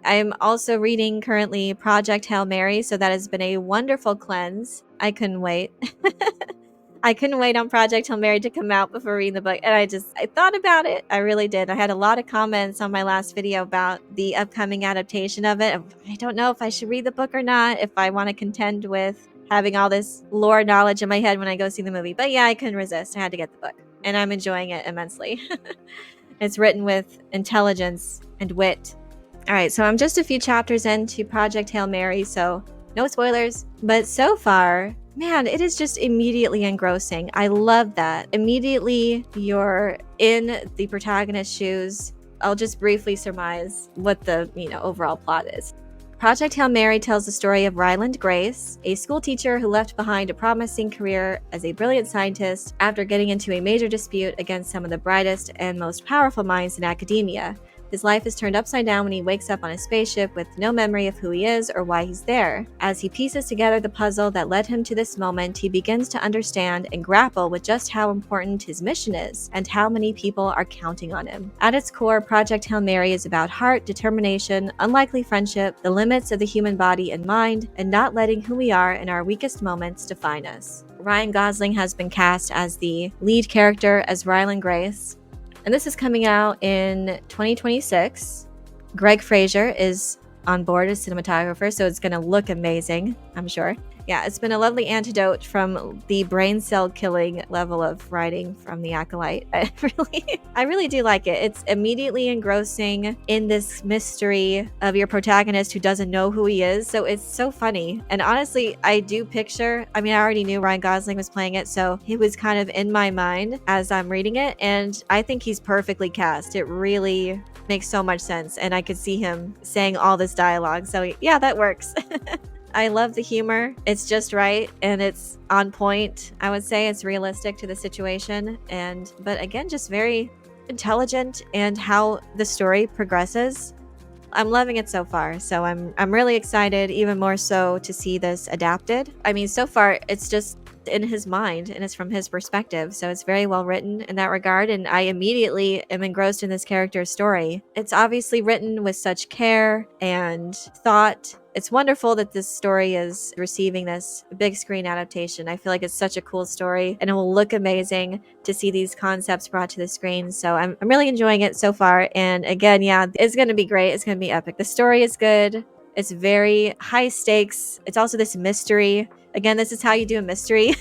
I'm also reading currently Project Hail Mary, so that has been a wonderful cleanse. I couldn't wait. I couldn't wait on Project Hail Mary to come out before reading the book, and I thought about it. I really did. I had a lot of comments on my last video about the upcoming adaptation of it. I don't know if I should read the book or not, if I want to contend with having all this lore knowledge in my head when I go see the movie. But yeah, I couldn't resist. I had to get the book, and I'm enjoying it immensely. It's written with intelligence and wit. All right, so I'm just a few chapters into Project Hail Mary, so no spoilers. But so far, man, it is just immediately engrossing. I love that. Immediately, you're in the protagonist's shoes. I'll just briefly surmise what the, overall plot is. Project Hail Mary tells the story of Ryland Grace, a school teacher who left behind a promising career as a brilliant scientist after getting into a major dispute against some of the brightest and most powerful minds in academia. His life is turned upside down when he wakes up on a spaceship with no memory of who he is or why he's there. As he pieces together the puzzle that led him to this moment, he begins to understand and grapple with just how important his mission is and how many people are counting on him. At its core, Project Hail Mary is about heart, determination, unlikely friendship, the limits of the human body and mind, and not letting who we are in our weakest moments define us. Ryan Gosling has been cast as the lead character as Ryland Grace, and this is coming out in 2026. Greg Fraser is on board as cinematographer, so it's going to look amazing, I'm sure. Yeah, it's been a lovely antidote from the brain cell killing level of writing from The Acolyte. I really do like it. It's immediately engrossing in this mystery of your protagonist who doesn't know who he is. So it's so funny. And honestly, I do picture, I already knew Ryan Gosling was playing it, so he was kind of in my mind as I'm reading it. And I think he's perfectly cast. It really makes so much sense. And I could see him saying all this dialogue. So yeah, that works. I love the humor. It's just right and it's on point. I would say it's realistic to the situation, but again, just very intelligent and how the story progresses. I'm loving it so far. So I'm really excited, even more so, to see this adapted. So far it's just in his mind and it's from his perspective, so it's very well written in that regard, and I immediately am engrossed in this character's story. It's obviously written with such care and thought. It's wonderful that this story is receiving this big screen adaptation. I feel like it's such a cool story and it will look amazing to see these concepts brought to the screen. So I'm really enjoying it so far. And again, yeah, it's going to be great. It's going to be epic. The story is good. It's very high stakes. It's also this mystery. Again, this is how you do a mystery.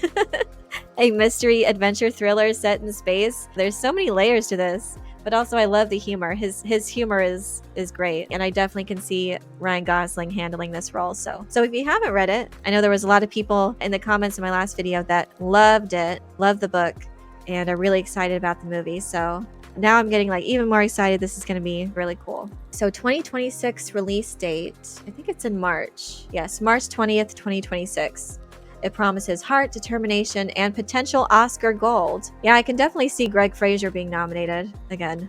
A mystery adventure thriller set in space. There's so many layers to this. But also I love the humor. His humor is great, and I definitely can see Ryan Gosling handling this role. So if you haven't read it, I know there was a lot of people in the comments in my last video that loved it, loved the book, and are really excited about the movie. So now I'm getting even more excited. This is going to be really cool. So 2026 release date, I think it's in March. Yes, March 20th, 2026. It promises heart, determination, and potential Oscar gold. Yeah, I can definitely see Greg Fraser being nominated again.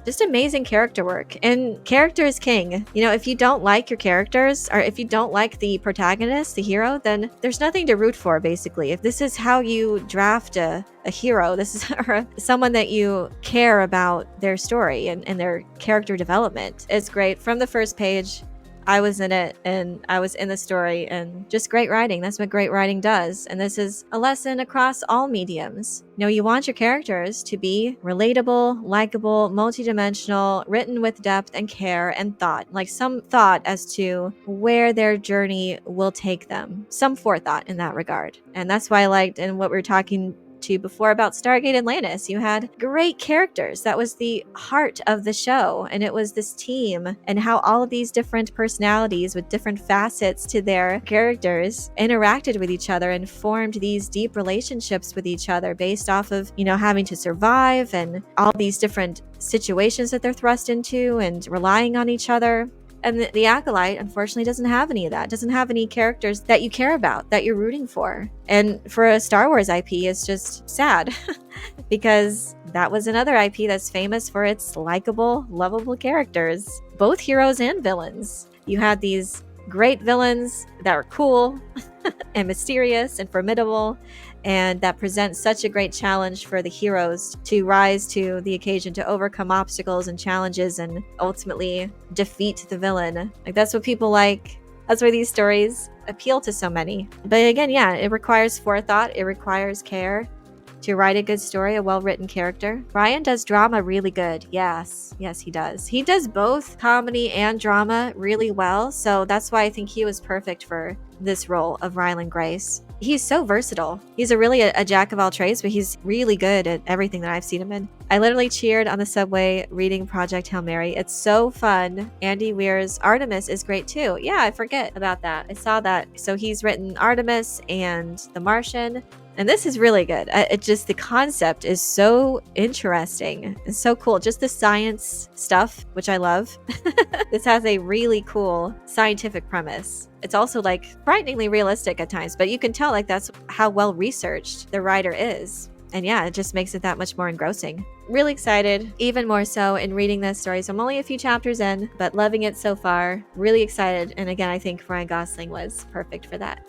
Just amazing character work. And character is king. If you don't like your characters, or if you don't like the protagonist, the hero, then there's nothing to root for, basically. If this is how you draft a hero, this is someone that you care about their story and their character development. It's great. From the first page, I was in it and I was in the story, and just great writing. That's what great writing does. And this is a lesson across all mediums. You want your characters to be relatable, likable, multidimensional, written with depth and care and thought, some thought as to where their journey will take them. Some forethought in that regard. And that's why I liked, and what we were talking to before about Stargate Atlantis, you had great characters. That was the heart of the show, and it was this team and how all of these different personalities with different facets to their characters interacted with each other and formed these deep relationships with each other based off of having to survive and all these different situations that they're thrust into and relying on each other. And the Acolyte, unfortunately, doesn't have any of that. Doesn't have any characters that you care about, that you're rooting for. And for a Star Wars IP, it's just sad because that was another IP that's famous for its likable, lovable characters, both heroes and villains. You had these great villains that were cool and mysterious and formidable, and that presents such a great challenge for the heroes to rise to the occasion, to overcome obstacles and challenges and ultimately defeat the villain. Like, that's what people like. That's why these stories appeal to so many. But again, yeah, it requires forethought, it requires care to write a good story, a well-written character. Ryan does drama really good. Yes, he does. He does both comedy and drama really well, so that's why I think he was perfect for this role of Ryland Grace. He's so versatile. He's really a jack of all trades, but he's really good at everything that I've seen him in. I literally cheered on the subway reading Project Hail Mary. It's so fun. Andy Weir's Artemis is great too. Yeah, I forget about that. I saw that. So he's written Artemis and The Martian. And this is really good. It just, the concept is so interesting. It's so cool. Just the science stuff, which I love. This has a really cool scientific premise. It's also like frighteningly realistic at times, but you can tell like that's how well researched the writer is. And yeah, it just makes it that much more engrossing. Really excited, even more so in reading this story. So I'm only a few chapters in, but loving it so far. Really excited. And again, I think Ryan Gosling was perfect for that.